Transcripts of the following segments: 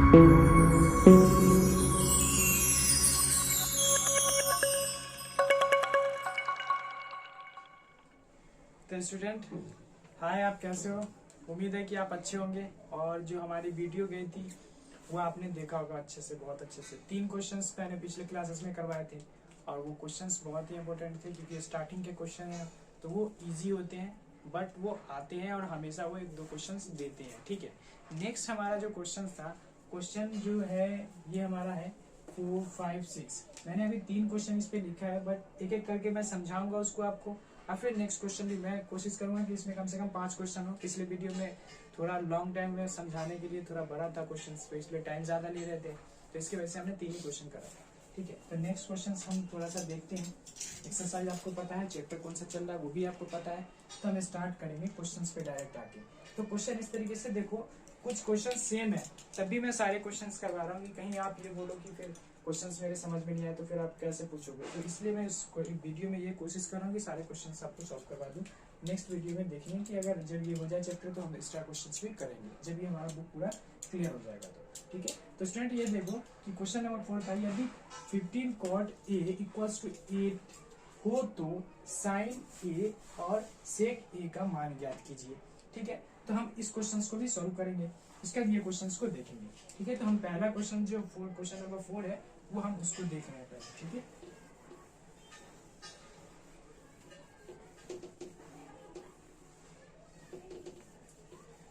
तो स्टूडेंट, हाय, आप कैसे हो? उम्मीद है कि आप अच्छे होंगे। और जो हमारी वीडियो गई थी वो आपने देखा होगा अच्छे से, बहुत अच्छे से। 3 क्वेश्चंस मैंने पिछले क्लासेस में करवाए थे और वो क्वेश्चंस बहुत ही इंपॉर्टेंट थे, क्योंकि स्टार्टिंग के क्वेश्चन हैं तो वो इजी होते हैं, बट वो आते हैं और हमेशा वो 1-2 क्वेश्चंस देते हैं। ठीक है, नेक्स्ट हमारा जो क्वेश्चन था, क्वेश्चन जो है ये हमारा है 4, 5, 6। मैंने अभी 3 क्वेश्चन इस पे लिखा है, बट एक एक करके मैं समझाऊंगा उसको आपको। और फिर नेक्स्ट क्वेश्चन भी मैं कोशिश करूंगा कि इसमें कम से कम 5 क्वेश्चन हो। पिछले वीडियो में थोड़ा लॉन्ग टाइम में समझाने के लिए थोड़ा बड़ा था क्वेश्चन, तो इसलिए टाइम ज़्यादा ले रहे थे, तो इसकी वजह से हमने 3 ही क्वेश्चन करा था। ठीक है, तो नेक्स्ट क्वेश्चन हम थोड़ा सा देखते हैं। एक्सरसाइज आपको पता है, चैप्टर कौन सा चल रहा है वो भी आपको पता है, तो हम स्टार्ट करेंगे क्वेश्चन पे डायरेक्ट आके। तो क्वेश्चन इस तरीके से देखो, कुछ क्वेश्चन सेम है, तभी मैं सारे क्वेश्चंस करवा रहा हूँ कि कहीं आप ये बोलो कि फिर क्वेश्चंस मेरे समझ में नहीं आए तो फिर आप कैसे पूछोगे। तो इसलिए मैं इस वीडियो में ये कोशिश कर रहा हूँ कि सारे क्वेश्चंस आपको सॉल्व करवा दूँ। नेक्स्ट वीडियो में देखेंगे कि अगर जब ये हो जाए चैप्टर तो हम एक्स्ट्रा क्वेश्चंस भी करेंगे, जब ये हमारा बुक पूरा क्लियर हो जाएगा तो। ठीक है, तो स्टूडेंट ये देखो कि क्वेश्चन नंबर 4 था, यदि 15 cot A इक्वल्स टू 8 हो तो साइन ए और सेक ए का मान ज्ञात कीजिए। ठीक है, तो हम इस क्वेश्चन को भी सॉल्व करेंगे, इसका ये क्वेश्चन को देखेंगे। ठीक है, तो हम पहला क्वेश्चन जो क्वेश्चन नंबर 4 है वो हम उसको देख रहे हैं पहले। ठीक है,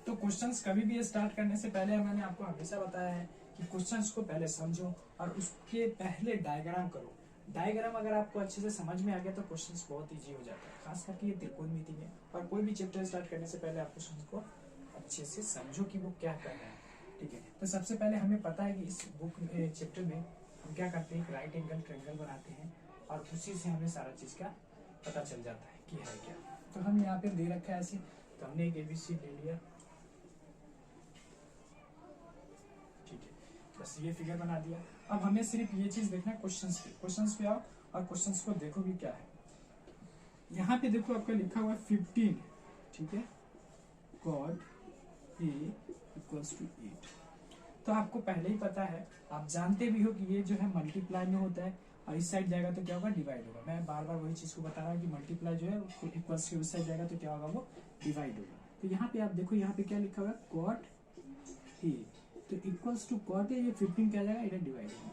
तो क्वेश्चंस कभी भी स्टार्ट करने से पहले मैंने आपको हमेशा बताया है कि क्वेश्चंस को पहले समझो और उसके पहले डायग्राम करो। डायग्राम अगर आपको अच्छे से समझ में आ गया तो क्वेश्चंस बहुत इजी हो जाता है, खास करके ये त्रिकोणमिति में। और कोई भी चैप्टर स्टार्ट करने से पहले आप क्वेश्चंस को अच्छे से समझो कि वो क्या कर रहा है। ठीक है, तो सबसे पहले हमें पता है कि इस बुक चैप्टर में हम क्या करते हैं, एक राइट एंगल ट्रायंगल बनाते हैं और उसी से हमें सारा चीज का पता चल जाता है कि है क्या। तो हम यहाँ पे दे रखा है ऐसे, तो हमने एक ABC ले लिया। ठीक है, बस ये फिगर बना दिया। अब हमें सिर्फ ये चीज देखना है, क्वेश्चंस पे आओ और क्वेश्चंस को देखो कि क्या है। यहाँ पे देखो आपका लिखा हुआ है 15। ठीक है, cot A इक्वल्स टू 8। तो आपको पहले ही पता है, आप जानते भी हो कि ये जो है मल्टीप्लाई में होता है और इस साइड जाएगा तो क्या होगा, डिवाइड होगा। मैं बार बार वही चीज को बता रहा हूँ कि मल्टीप्लाई जो है इक्वल्स के उस साइड जाएगा तो क्या होगा, वो डिवाइड होगा। तो यहाँ पे आप देखो, यहाँ पे क्या लिखा हुआ है, cot A, तो इक्वल्स टू cot A, ये 15 क्या जाएगा, इधर डिवाइड होगा,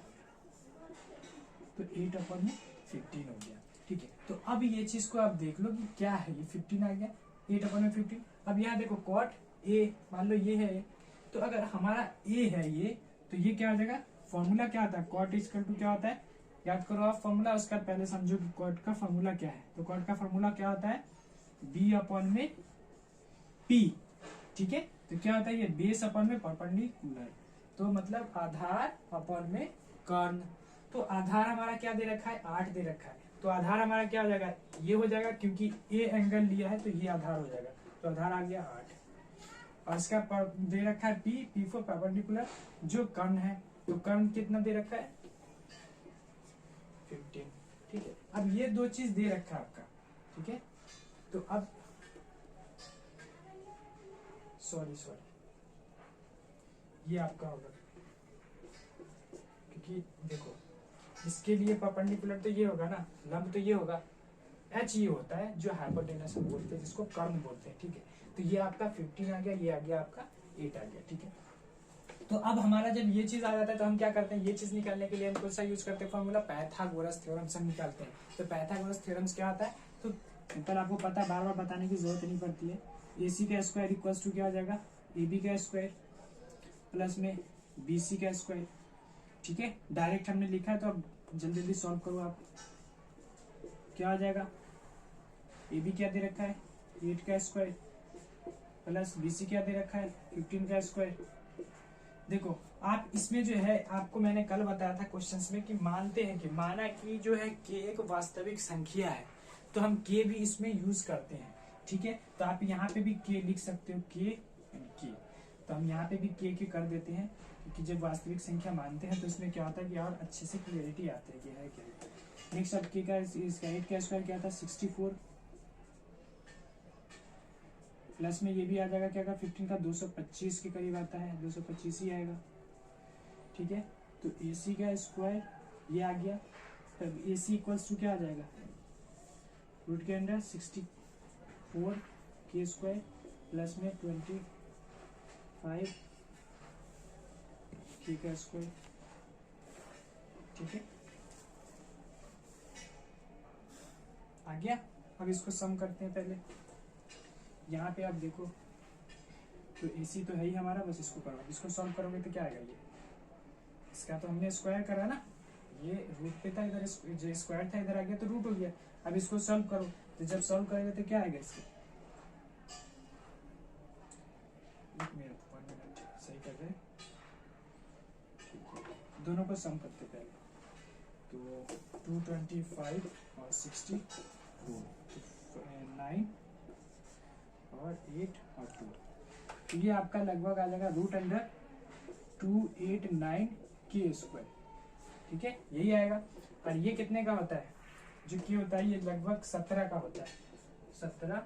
तो 8/15 हो गया। ठीक है, तो अब ये चीज को आप देख लो कि क्या है, ये 15 आ गया, 8/15। अब यहाँ देखो cot A, मान लो ये है, तो अगर हमारा A है ये, तो ये क्या हो जाएगा, फॉर्मूला क्या आता है, cot इक्वल टू क्या होता है, याद करो आप फॉर्मूला। उसका पहले समझो कि cot का फॉर्मूला क्या है। तो cot का फॉर्मूला क्या होता है, B/P। ठीक है, तो क्या होता है, ये बेस अपॉन में परपेंडिकुलर, तो मतलब आधार अपॉन में कर्ण। तो आधार हमारा क्या दे रखा है, 8 दे रखा है, तो आधार हमारा क्या हो जाएगा, ये हो जाएगा, क्योंकि ए एंगल लिया है तो ये आधार हो जाएगा, तो आधार आ गया 8। और इसका दे रखा है पी फॉर परपेंडिकुलर, जो कर्ण है, तो कर्ण कितना दे रखा है, 15। ठीक है, अब ये 2 चीज दे रखा है आपका। ठीक है, तो अब सॉरी ये आपका होगा, क्योंकि देखो इसके लिए परपेंडिकुलर तो ये होगा ना, लंब तो ये होगा, एच ये होता है जो हाइपोटेनस हम बोलते हैं, जिसको कर्ण बोलते हैं। ठीक है, तो ये आपका 15 आ गया, ये आ गया आपका 8 आ गया। ठीक है, तो अब हमारा जब ये चीज आ जाता है तो हम क्या करते हैं, ये चीज निकालने के लिए हम कौन सा यूज करते हैं, फॉर्मूला पाइथागोरस थ्योरम से निकालते हैं। तो पाइथागोरस थ्योरम क्या आता है, तो सिंपल आपको पता है, बार बार बताने की जरूरत नहीं पड़ती है। AC का स्क्वायर इक्वल्स टू क्या हो जाएगा, AB का स्क्वायर प्लस में BC का स्क्वायर। ठीक है, डायरेक्ट हमने लिखा है तो अब जल्दी जल्दी सॉल्व करो आप। क्या आ जाएगा, AB क्या दे रखा है, 8 का स्क्वायर प्लस BC क्या दे रखा है, 15 का स्क्वायर। देखो आप इसमें जो है, आपको मैंने कल बताया था क्वेश्चंस में कि मानते हैं कि माना कि जो है k एक वास्तविक संख्या है, तो हम k भी इसमें यूज करते हैं। ठीक है, तो आप यहाँ पे भी k लिख सकते हो, k, तो हम यहाँ पे भी k कर देते हैं, क्योंकि जब वास्तविक संख्या मानते हैं तो इसमें क्या होता है कि और अच्छे से क्लियरिटी आती है कि है क्या। नेक्स्ट अब k का, इसका 8 का स्क्वायर क्या था, 64, प्लस में ये भी आ जाएगा क्या, 15 का 225 के करीब आता है, 225 ही आएगा। ठीक है। तो AC का स्क्वायर ये आ गया, तब AC इक्वल्स टू क्या आ जाएगा, रूट के अंदर 64 के स्क्वायर प्लस में 25 के का स्क्वायर, ठीक है, आ गया। अब इसको सम करते हैं पहले। यहाँ पे आप देखो तो AC तो है ही हमारा, बस इसको करो। इसको सॉल्व करोगे तो क्या आएगा, ये इसका तो हमने स्क्वायर करा ना, ये रूट पे था, इधर जो स्क्वायर था इधर आ गया तो रूट हो गया। अब इसको सॉल्व करो, तो जब सॉल्व करेंगे तो क्या आएगा इसके, एक मिनट, 1 मिनट, सही कर रहे हैं, दोनों को सम करते पहले। तो 225 और 60, 9 और 8 और 2, तो ये आपका लगभग आ जाएगा रूट अंडर 289 के स्क्वायर, ठीक है, यही आएगा। और ये कितने का होता है, जो के होता है ये लगभग 17 का होता है, 17,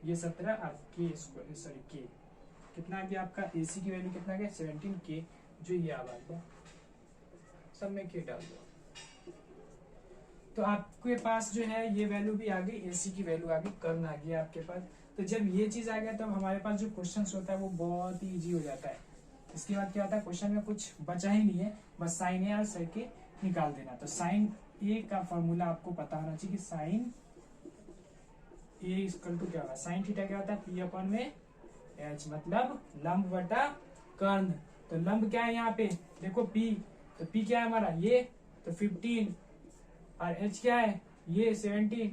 ये 17 और के स्क्वायर, सॉरी के कितना आ गया आपका, AC की वैल्यू कितना गया 17 के, जो ये आ गया, सब में के डाल दो। तो आपके पास जो है ये वैल्यू भी आ गई, AC की वैल्यू आ गई, कर्न आ गया आपके पास। तो जब ये चीज आ गया तब हमारे पास जो क्वेश्चन होता है वो बहुत ही इजी हो जाता है। इसके बाद क्या होता है, क्वेश्चन में कुछ बचा ही नहीं है, बस साइन ए और सेक के निकाल देना। तो साइन ए का फॉर्मूला आपको पता होना चाहिए कि साइन ए इक्वल टू क्या होगा, साइन थीटा क्या होता है, P अपॉन में H, मतलब लंब बटा कर्ण। तो लंब क्या है यहाँ पे देखो P, तो P क्या है हमारा ये, तो 15, और H क्या है ये 17,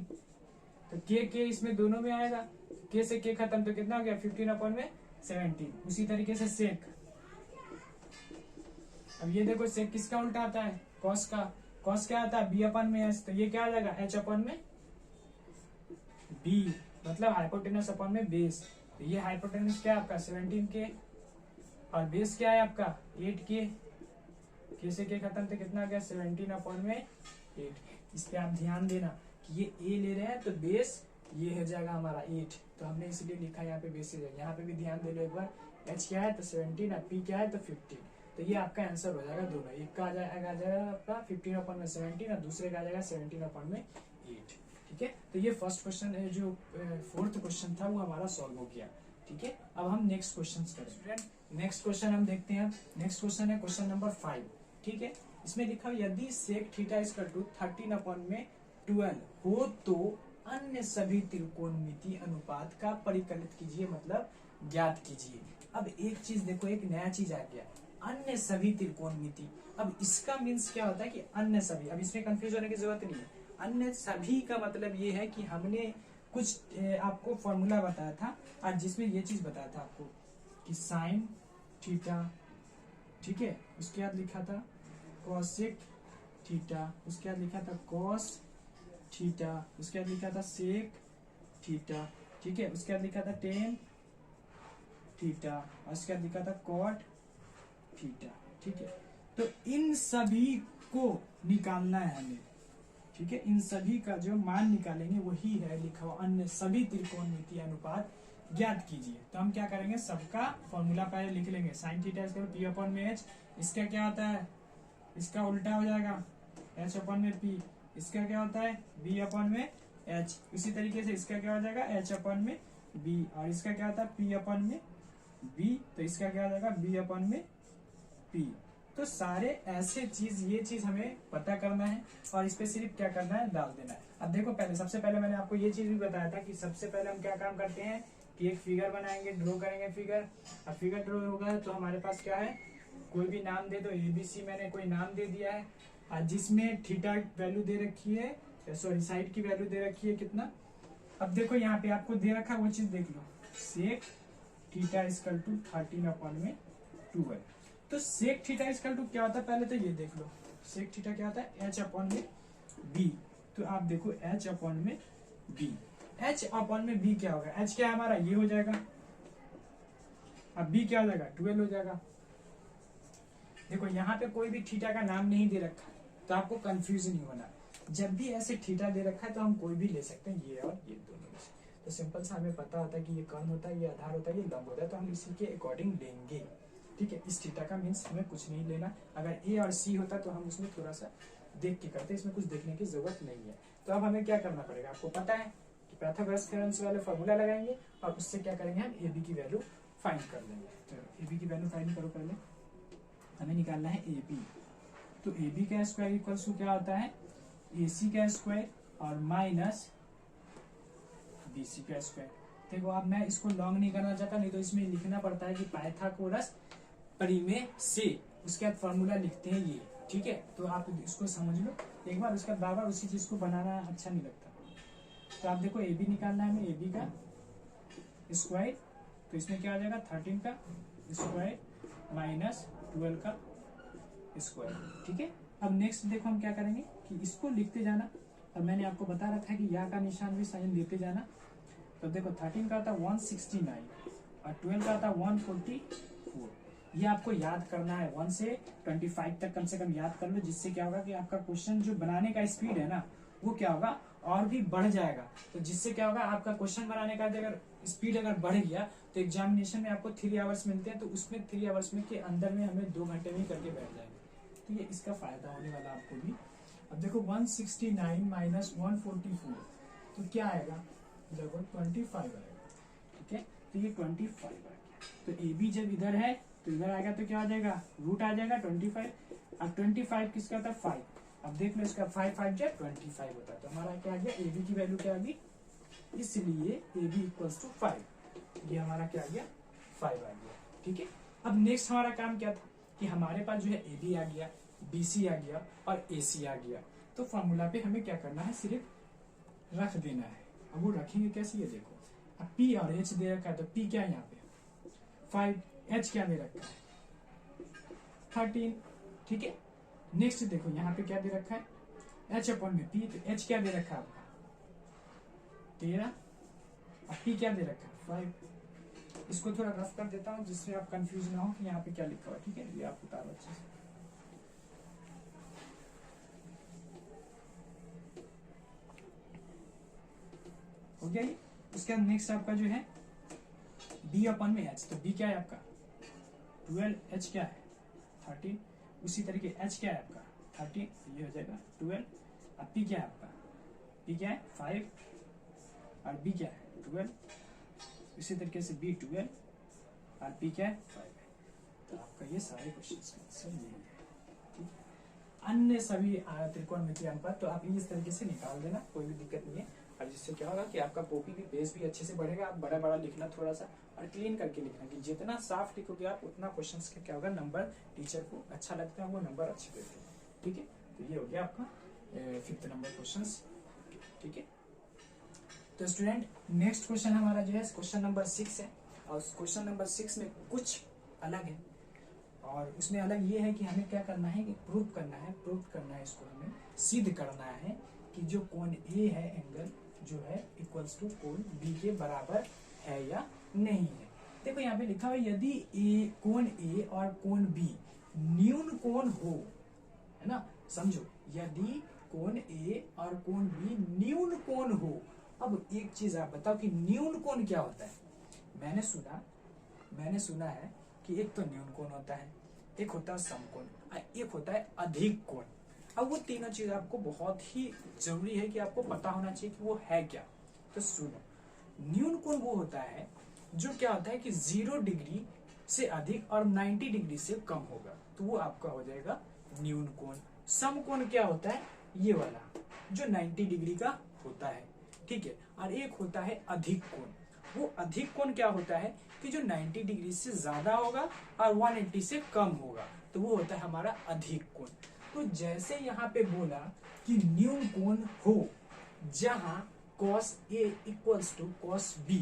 तो के इसमें दोनों में आएगा, के से के खत्म, तो कितना हो गया 15 अपॉन में 17। उसी तरीके से सेक, अब ये देखो सेक किसका उल्टा आता है, कॉस का, कॉस क्या आता है B अपॉन में H, तो ये क्या आ जाएगा H अपॉन में B, मतलब हाइपोटेनस अपॉन में बेस। तो ये हाइपोटेनस क्या है आपका 17 के, और बेस क्या है आपका 8 के से के खत्म, तो कितना आ गया 17 अपॉन में 8। इस पे आप ध्यान देना कि ये A ले रहे हैं तो बेस ये हो जाएगा हमारा 8, तो हमने इसलिए लिखा यहाँ पे बेस, यहाँ पे भी ध्यान दे लो एक बार, H क्या है तो 17 और P क्या है तो 15, तो ये आपका आंसर हो जाएगा दोनों। एक का आ जाएगा आपका 15 अपॉन में 17 और दूसरे का आ जाएगा 17 अपॉन में 8, ठीक है। तो ये फर्स्ट क्वेश्चन है, जो फोर्थ क्वेश्चन था वो हमारा सॉल्व हो गया, ठीक है। अब हम नेक्स्ट क्वेश्चन करें। नेक्स्ट क्वेश्चन हम देखते हैं। नेक्स्ट क्वेश्चन है क्वेश्चन नंबर 5, ठीक है। इसमें लिखा यदि sec theta equal to 13 upon में 12 हो तो अन्य सभी त्रिकोणमिति अनुपात का परिकलित कीजिए, मतलब ज्ञात कीजिए। अब एक चीज देखो, एक नया चीज आ गया, अन्य सभी त्रिकोणमिति। अब इसका मीन्स क्या होता है कि अन्य सभी, अब इसमें कंफ्यूज होने की जरूरत नहीं है। अन्य सभी का मतलब ये है कि हमने कुछ आपको फॉर्मूला बताया था आज, जिसमें ये चीज बताया था आपको कि साइन थीटा, ठीक है, उसके बाद लिखा था कोसेक थीटा, उसके बाद लिखा था कॉस थीटा, उसके बाद लिखा था सेक थीटा, ठीक है, उसके बाद लिखा था टेन थीटा, और उसके बाद लिखा था कॉट थीटा, ठीक है। तो इन सभी को निकालना है हमें, ठीक है। इन सभी का जो मान निकालेंगे वही है लिखा हुआ अन्य सभी त्रिकोणमिति अनुपात ज्ञात कीजिए। तो हम क्या करेंगे, सबका फॉर्मूला पहले लिख लेंगे। साइन थीटा इसका P अपॉन में H, इसका क्या होता है, इसका उल्टा हो जाएगा H अपॉन में P, इसका क्या होता है B अपॉन में H, इसी तरीके से इसका क्या हो जाएगा H अपॉन में B, और इसका क्या होता है P अपॉन में B, तो इसका क्या हो जाएगा B अपॉन में P। तो सारे ऐसे चीज, ये चीज हमें पता करना है और इस पे सिर्फ क्या करना है, डाल देना है। अब देखो पहले, सबसे पहले मैंने आपको ये चीज भी बताया था कि सबसे पहले हम क्या काम करते हैं कि एक फिगर बनाएंगे, ड्रॉ करेंगे फिगर। अब फिगर ड्रॉ होगा तो हमारे पास क्या है, कोई भी नाम दे दो, ABC मैंने कोई नाम दे दिया है, और जिसमें थीटा वैल्यू दे रखी है, सॉरी साइड की वैल्यू दे रखी है कितना। अब देखो यहाँ पे आपको दे रखा वो चीज देख लो, sec theta equal to 13 upon में 12। तो सेक थीटा इक्वल टू क्या होता है, पहले तो ये देख लो, सेक थीटा क्या होता है H अपॉन में B। तो आप देखो H अपॉन में B, H अपॉन में B क्या होगा, H क्या है हमारा ये हो जाएगा, अब B क्या हो जाएगा 12 हो जाएगा। देखो यहाँ पे कोई भी थीटा का नाम नहीं दे रखा है, तो आपको कंफ्यूज नहीं होना। जब भी ऐसे थीटा दे रखा है तो हम कोई भी ले सकते हैं, ये और ये दोनों में से। तो सिंपल सा हमें पता होता है कि ये कर्ण होता है, ये आधार होता है, ये लंब होता है, तो हम इसी के अकॉर्डिंग लेंगे। ठीक है। इस थीटा का मीन्स हमें कुछ नहीं लेना, अगर ए और सी होता तो हम उसमें थोड़ा सा देख के करते, इसमें कुछ देखने की जरूरत नहीं है। तो अब हमें क्या करना पड़ेगा, आपको पता है कि पाइथागोरस थ्योरम वाले फॉर्मूला लगाएंगे और उससे क्या करेंगे, हम ए बी की वैल्यू फाइंड कर लेंगे। तो ए बी की वैल्यू फाइंड करो पहले, हमें निकालना है ए बी। तो ए बी का स्क्वायर इक्वल्स टू क्या होता है, ए सी का स्क्वायर और माइनस बी सी का स्क्वायर। देखो अब मैं इसको लॉन्ग नहीं करना चाहता, नहीं तो इसमें लिखना पड़ता है कि पाइथागोरस परिमेय से, उसके बाद फॉर्मूला लिखते हैं ये, ठीक है। तो आप इसको समझ लो एक बार, उसका बार बार उसी चीज को बनाना अच्छा नहीं लगता। तो आप देखो ए बी निकालना है हमें, ए बी का स्क्वायर, तो इसमें क्या आ जाएगा 13 का स्क्वायर माइनस 12 का स्क्वायर, ठीक है। अब नेक्स्ट देखो हम क्या करेंगे कि इसको लिखते जाना, और मैंने आपको बता रखा है कि या का निशान भी साइन देते जाना। तो देखो 13 का आता 169 और 12 का आता 144। ये आपको याद करना है, 1 से 25 तक कम से कम याद कर लो, जिससे क्या होगा कि आपका क्वेश्चन जो बनाने का स्पीड है ना, वो क्या होगा और भी बढ़ जाएगा। तो जिससे क्या होगा, आपका क्वेश्चन बनाने का अगर स्पीड अगर बढ़ गया तो एग्जामिनेशन में आपको 3 आवर्स मिलते हैं, तो उसमें 3 आवर्स में के अंदर में हमें 2 घंटे में ही करके बैठ जाएंगे। तो ये इसका फायदा होने वाला आपको भी। अब देखो 169 माइनस 144 तो क्या आएगा, लगभग 25 आएगा, ठीक है। तो ये 25 आ गया। तो ए बी जब इधर है तो इधर आएगा तो क्या आ जाएगा, रूट आ जाएगा 25। अब 25 किसका था 5, अब देख लो इसका 5 5 जा 25 होता है। तो हमारा क्या आ गया, ए बी की वैल्यू क्या आ गई, इसलिए ए बी इक्वल्स टू 5, ये हमारा क्या आ गया 5 आ गया, ठीक है। अब नेक्स्ट हमारा काम क्या था कि हमारे पास जो है ए बी आ गया, बी सी आ गया और ए सी आ गया। तो फॉर्मूला पे हमें क्या करना है, सिर्फ रख देना है। अब वो रखेंगे कैसे, ये देखो, अब पी और एच दे रखा है, तो पी क्या है यहाँ पे 5, एच क्या दे रखा है 13, ठीक है। नेक्स्ट देखो यहाँ पे क्या दे रखा है, एच अपॉन में पी, तो एच क्या दे रखा है आपका 13, अब पी क्या दे रखा है 5। इसको थोड़ा रफ कर देता हूँ जिससे आप कंफ्यूज ना हो कि यहाँ पे क्या लिखा हुआ है, ठीक है। ये आप उतारो अच्छे से, हो गया ये। उसके बाद नेक्स्ट आपका जो है बी अपन में एच, तो बी क्या है आपका 12, एच क्या है 13, उसी तरीके एच क्या है आपका 13, ये हो जाएगा 12। अब पी क्या है आपका, पी क्या है 5 और बी क्या है 12, इसी तरीके से बी 12 और पी क्या है 5 है। तो आपका ये सारे क्वेश्चंस का आंसर यही है, ठीक है। अन्य सभी त्रिकोणमितीय अनुपात तो आप इस तरीके से निकाल देना, कोई भी दिक्कत नहीं है। और जिससे क्या होगा कि आपका कॉपी भी बेस भी अच्छे से बढ़ेगा। आप बड़ा बड़ा लिखना थोड़ा सा और क्लीन करके लिखना, कि जितना साफ लिखोगे आप उतना क्वेश्चंस का क्या होगा, नंबर टीचर को अच्छा लगता है, वो नंबर अच्छे देते हैं, ठीक है। तो ये हो गया आपका 5th नंबर क्वेश्चंस, ठीक है। तो स्टूडेंट नेक्स्ट क्वेश्चन हमारा जो है क्वेश्चन नंबर 6 है, और क्वेश्चन नंबर 6 में कुछ अलग है, और उसमें अलग ये है कि हमें क्या करना है कि प्रूव करना है, इसको हमें सिद्ध करना है कि जो कोण ए है एंगल जो है इक्वल्स टू कोण बी के बराबर है या नहीं है। देखो यहाँ पे लिखा हुआ है यदि कोण ए और कोण बी न्यून कोण हो, है ना, समझो, यदि कोण ए और कोण बी न्यून कोण हो। अब एक चीज आप बताओ कि न्यून कोण क्या होता है। मैंने सुना है कि एक तो न्यून कोण होता है, एक होता है समकोण, एक होता है अधिक कोण। अब वो तीनों चीज आपको बहुत ही जरूरी है कि आपको पता होना चाहिए कि वो है क्या। तो सुनो, न्यून कोण वो होता है जो क्या होता है कि 0 डिग्री से अधिक और 90 डिग्री से कम होगा, तो वो आपका हो जाएगा न्यून कोण। समकोण क्या होता है, ये वाला जो 90 डिग्री का होता है, ठीक है। और एक होता है अधिक कोण। वो अधिक कोण क्या होता है कि जो 90 डिग्री से ज्यादा होगा और 180 से कम होगा, तो वो होता है हमारा अधिक कोण। तो जैसे यहाँ पे बोला कि न्यून कोण हो जहां cos A equals to cos B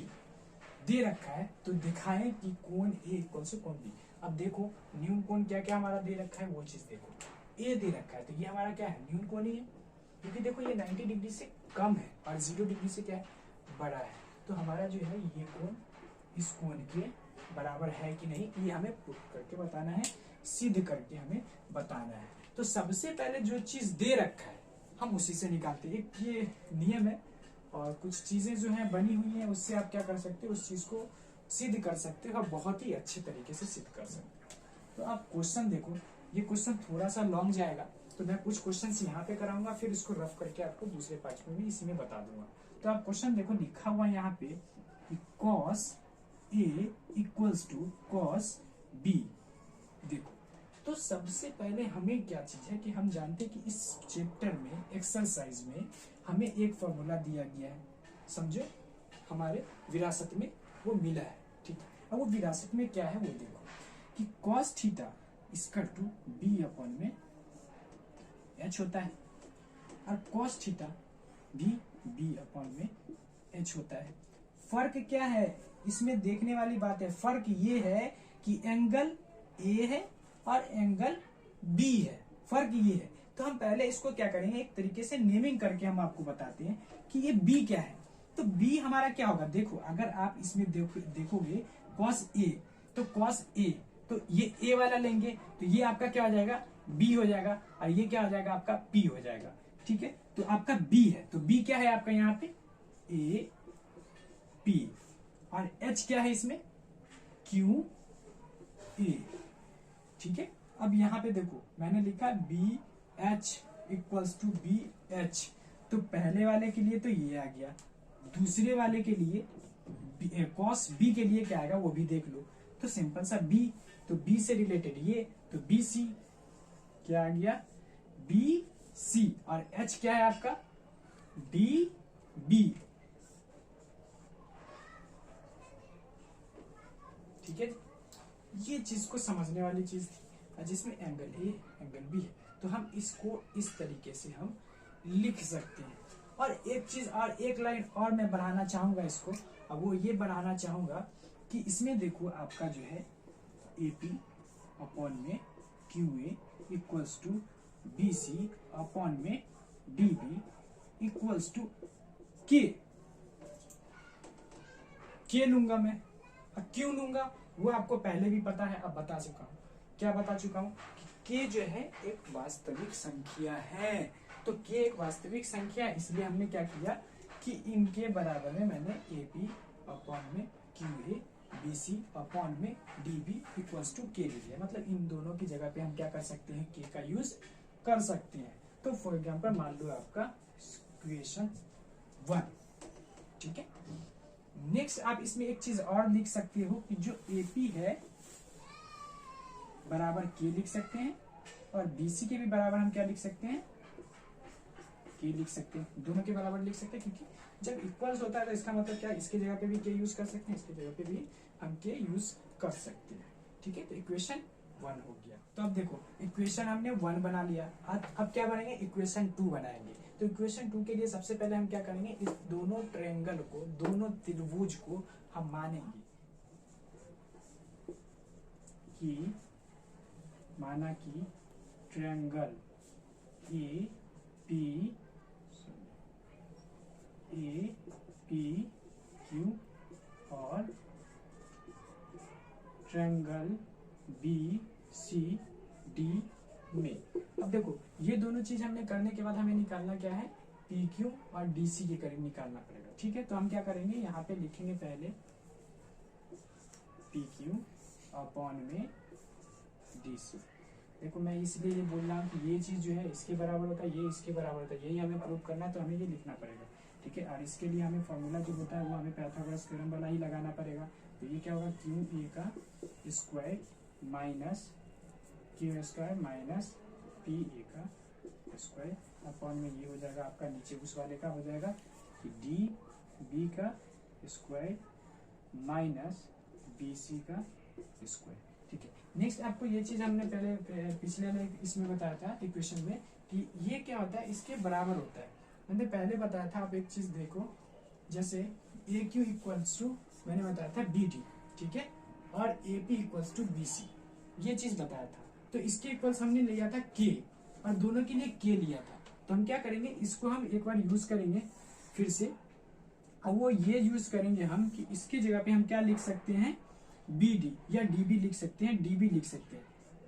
दे रखा है, तो दिखाएं कि कोण A इक्वल्स टू कोण B। अब देखो न्यून कोण क्या क्या हमारा दे रखा है, वो चीज देखो, A दे रखा है, तो ये हमारा क्या है न्यून कोण ही है, क्योंकि देखो ये 90 डिग्री से कम है और 0 डिग्री से क्या है बड़ा है। तो हमारा जो है ये कोण इस कोण के बराबर है कि नहीं, ये हमें प्रूव करके बताना है, सिद्ध करके हमें बताना है। तो सबसे पहले जो चीज दे रखा है हम उसी से निकालते हैं। एक ये नियम है, और कुछ चीजें जो हैं बनी हुई हैं उससे आप क्या कर सकते हो, उस चीज को सिद्ध कर सकते हो और बहुत ही अच्छे तरीके से सिद्ध कर सकते हो। तो आप क्वेश्चन देखो, ये क्वेश्चन थोड़ा सा लॉन्ग जाएगा, तो मैं कुछ क्वेश्चन यहाँ पे कराऊंगा, फिर इसको रफ करके आपको दूसरे पार्ट में भी इसी में बता दूंगा। तो आप क्वेश्चन देखो, लिखा हुआ यहाँ पे cos A equals to cos B। देखो, तो सबसे पहले हमें क्या चीज है कि हम जानते हैं कि इस चैप्टर में एक्सरसाइज में हमें एक फॉर्मूला दिया गया है, समझो, हमारे विरासत में वो मिला है, ठीक है। अब वो विरासत में क्या है वो देखो कि cos थीटा इसका टू B अपॉन में H होता है, और cos थीटा भी B अपॉन में H होता है। फर्क क्या है इसमें, देखने वाली बात है, फर्क ये है कि एंगल A है और एंगल B है, फर्क ये है। तो हम पहले इसको क्या करेंगे, एक तरीके से नेमिंग करके हम आपको बताते हैं कि ये B क्या है। तो B हमारा क्या होगा, देखो अगर आप इसमें देखोगे cos A, तो cos A, तो ये A वाला लेंगे तो ये आपका क्या हो जाएगा, B हो जाएगा, और ये क्या हो जाएगा आपका P हो जाएगा, ठीक है। तो आपका B है, तो B क्या है आपका यहाँ पे A P, और H क्या है इसमें Q A, ठीक है। अब यहाँ पे देखो मैंने लिखा B H equals to B H, तो पहले वाले के लिए तो ये आ गया, दूसरे वाले के लिए cos B के लिए क्या आएगा वो भी देख लो। तो सिंपल सा B, तो B से रिलेटेड ये, तो BC क्या आ गया BC, और H क्या है आपका DB, ठीक है। ये चीज को समझने वाली चीज थी, जिसमें एंगल A एंगल B है, तो हम इसको इस तरीके से हम लिख सकते हैं। और एक चीज और एक लाइन और मैं बढ़ाना चाहूंगा इसको, अब वो ये बढ़ाना चाहूंगा कि इसमें देखो आपका जो है AP अपॉन में QA equals to BC upon में DB इक्वल्स टू K लूंगा मैं, अब क्यों लूंगा वो आपको पहले भी पता है, अब बता चुका हूं। क्या बता चुका हूं कि K जो है एक वास्तविक संख्या है, तो K एक वास्तविक संख्या है, इसलिए हमने क्या किया कि इनके बराबर में मैंने AP अपॉन में QA BC अपॉन में DB इक्वल्स टू K ले लिया, मतलब इन दोनों की जगह पे हम क्या कर सकते हैं, K का यूज कर सकते हैं। तो फॉर एग्जाम्पल मान लो आपका इक्वेशन 1, ठीक है। नेक्स्ट आप इसमें एक चीज और लिख सकते हो कि जो AP है बराबर K लिख सकते हैं, और BC के भी बराबर हम क्या लिख सकते हैं, K लिख सकते हैं, दोनों के बराबर लिख सकते हैं, क्योंकि जब इक्वल्स होता है तो इसका मतलब क्या, इसके जगह पे भी K यूज कर सकते हैं, इसके जगह पे भी हम K यूज कर सकते हैं, ठीक है। तो इक्वेशन 1 हो गया। तो अब देखो इक्वेशन हमने 1 बना लिया, अब क्या बनाएंगे, इक्वेशन 2 बनाएंगे। तो इक्वेशन 2 के लिए सबसे पहले हम क्या करेंगे, इस दोनों ट्रायंगल को, दोनों त्रिभुज को हम मानेंगे कि माना कि ट्रायंगल APQ और ट्रायंगल BCD में। अब देखो ये दोनों चीज हमने करने के बाद हमें निकालना क्या है, PQ और DC के करीब निकालना पड़ेगा, ठीक है। तो हम क्या करेंगे, यहाँ पे लिखेंगे पहले PQ अपॉन में DC। देखो मैं इसलिए ये बोल रहा हूँ कि ये चीज जो है इसके बराबर होता है, ये इसके बराबर होता है, यही हमें प्रूव करना है, तो हमें ये लिखना पड़ेगा, ठीक है। और इसके लिए हमें फॉर्मूला जो होता है वो हमें पाइथागोरस थ्योरम वाला ही लगाना पड़ेगा। तो ये क्या होगा, QA का square minus Q square minus PA का स्क्वायर अपॉन में ये हो जाएगा आपका नीचे उस वाले का हो जाएगा कि DB का स्क्वायर माइनस BC का स्क्वायर, ठीक है। नेक्स्ट आपको ये चीज हमने पहले पिछले इसमें बताया था इक्वेशन में कि ये क्या होता है, इसके बराबर होता है, मैंने पहले बताया था। आप एक चीज देखो, जैसे AQ इक्वल्स टू मैंने बताया था BD, ठीक है, और AP इक्वल्स टू BC, ये चीज बताया था। तो इसके इक्वल्स हमने लिया था K, और दोनों के लिए K लिया था। तो हम क्या करेंगे, इसको हम एक बार यूज करेंगे फिर से, और वो ये यूज करेंगे हम कि इसकी जगह पे हम क्या लिख सकते हैं, BD या DB लिख सकते हैं, DB लिख सकते हैं,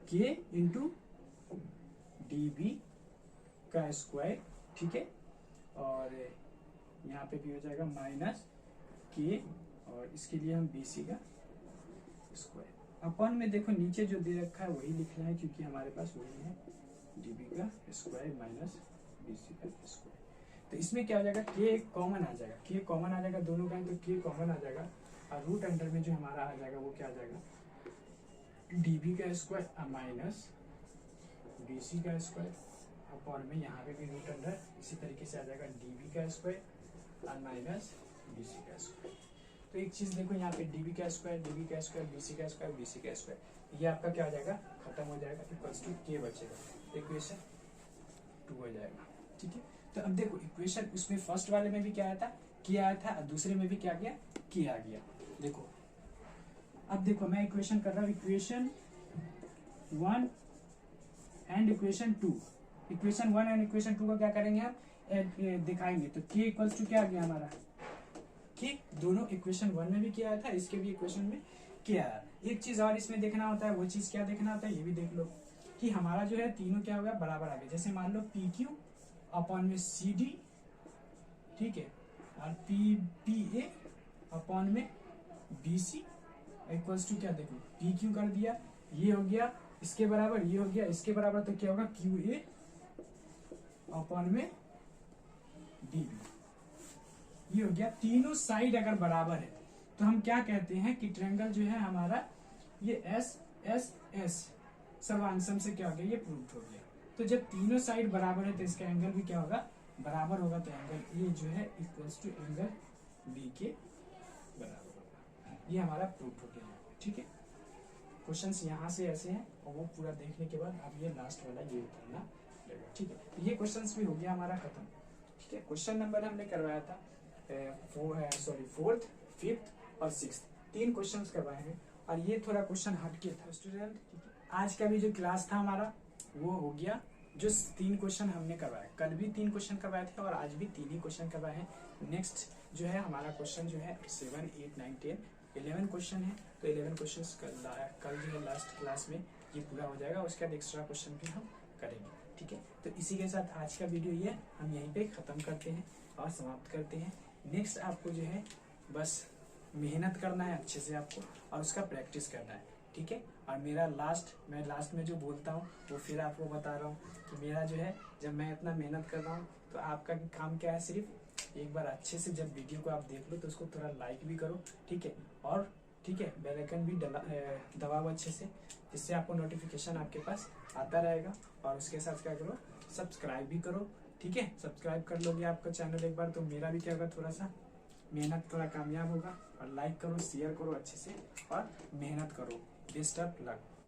K इंटू DB का स्क्वायर, ठीक है। और यहाँ पे भी हो जाएगा माइनस K, और इसके लिए हम BC का स्क्वायर। अपॉन में देखो नीचे जो दे रखा है वही लिखना है, क्योंकि हमारे पास वही है डीबी का स्क्वायर माइनस बीसी का स्क्वायर। तो इसमें क्या हो जाएगा, के कॉमन आ जाएगा, के कॉमन आ जाएगा दोनों का, तो के कॉमन आ जाएगा और रूट अंडर में जो हमारा आ जाएगा वो क्या आ जाएगा, डीबी का स्क्वायर माइनस बीसी का स्क्वायर अपॉन में यहाँ पे भी रूट अंडर इसी तरीके से आ जाएगा डीबी का स्क्वायर और माइनस बीसी का स्क्वायर। तो एक चीज देखो यहाँ पे डीबी का स्क्वायर, बीसी का स्क्वायर, बीसी का स्क्वायर, ये आपका क्या हो जाएगा, खत्म हो जाएगा, इक्वल्स टू के बचेगा, इक्वेशन 2 हो जाएगा। ठीक है, तो अब देखो इक्वेशन उसमें फर्स्ट वाले में भी क्या आया था, के आया था, और दूसरे में भी क्या गया, के आ गया। देखो अब देखो मैं इक्वेशन कर रहा हूँ, equation 1 and equation 2, equation 1 and equation 2 का क्या करेंगे हम, दिखाएंगे। तो के इक्वल्स टू क्या आ गया हमारा, कि दोनों इक्वेशन 1 में भी क्या आया था, इसके भी इक्वेशन में क्या आया। एक चीज और इसमें देखना होता है, वो चीज क्या देखना होता है, ये भी देख लो कि हमारा जो है तीनों क्या हो गया, बराबर आ गया। जैसे मान लो पी क्यू अपॉन में सी डी, ठीक है, और पी पी ए अपॉन में बी सी इक्वल्स टू क्या, देखो पी क्यू कर दिया, ये हो गया इसके बराबर, ये हो गया इसके बराबर, तो क्या होगा क्यू ए अपॉन में डी बी, ये हो गया। तीनों साइड अगर बराबर है तो हम क्या कहते हैं कि ट्रायंगल जो है हमारा ये एस एस एस सर्वांगसम से क्या हो गया, ये प्रूफ हो गया। तो जब तीनों साइड बराबर है तो इसका एंगल भी क्या होगा, बराबर होगा, तो एंगल ए जो है इक्वल्स टू एंगल बी के बराबर होगा। ये हमारा प्रूफ हो गया। ठीक है, क्वेश्चंस यहाँ से ऐसे हैं और वो पूरा देखने के बाद अब ये लास्ट वाला ये उतारना पड़ेगा। ठीक है, तो ये क्वेश्चंस भी हो गया हमारा खत्म। ठीक है, क्वेश्चन नंबर हमने करवाया था फोर्थ, फिफ्थ और सिक्स्थ, 3 क्वेश्चंस करवाए हैं और ये थोड़ा क्वेश्चन हटके था स्टूडेंट। आज का भी जो क्लास था हमारा वो हो गया, जो 3 क्वेश्चन हमने करवाए, कल भी 3 क्वेश्चन करवाए थे और आज भी 3 ही क्वेश्चन करवाए हैं। नेक्स्ट जो है हमारा क्वेश्चन जो है 7, 8, 9, 10, 11 क्वेश्चन है। तो 11 क्वेश्चन कल जो है लास्ट क्लास में ये पूरा हो जाएगा, उसके बाद एक्स्ट्रा क्वेश्चन भी हम करेंगे। ठीक है, तो इसी के साथ आज का वीडियो ये हम यहीं पे खत्म करते हैं और समाप्त करते हैं। नेक्स्ट आपको जो है बस मेहनत करना है अच्छे से आपको और उसका प्रैक्टिस करना है। ठीक है, और मेरा मैं लास्ट में जो बोलता हूँ वो फिर आपको बता रहा हूँ कि मेरा जो है जब मैं इतना मेहनत कर रहा हूँ तो आपका काम क्या है, सिर्फ एक बार अच्छे से जब वीडियो को आप देख लो तो उसको थोड़ा लाइक भी करो। ठीक है, और ठीक है बेल आइकन भी दबाओ अच्छे से, जिससे आपको नोटिफिकेशन आपके पास आता रहेगा। और उसके साथ क्या करो, सब्सक्राइब भी करो। ठीक है, सब्सक्राइब कर लोगे आपका चैनल एक बार तो मेरा भी क्या होगा, थोड़ा सा मेहनत थोड़ा कामयाब होगा। और लाइक करो, शेयर करो अच्छे से और मेहनत करो। Best of luck.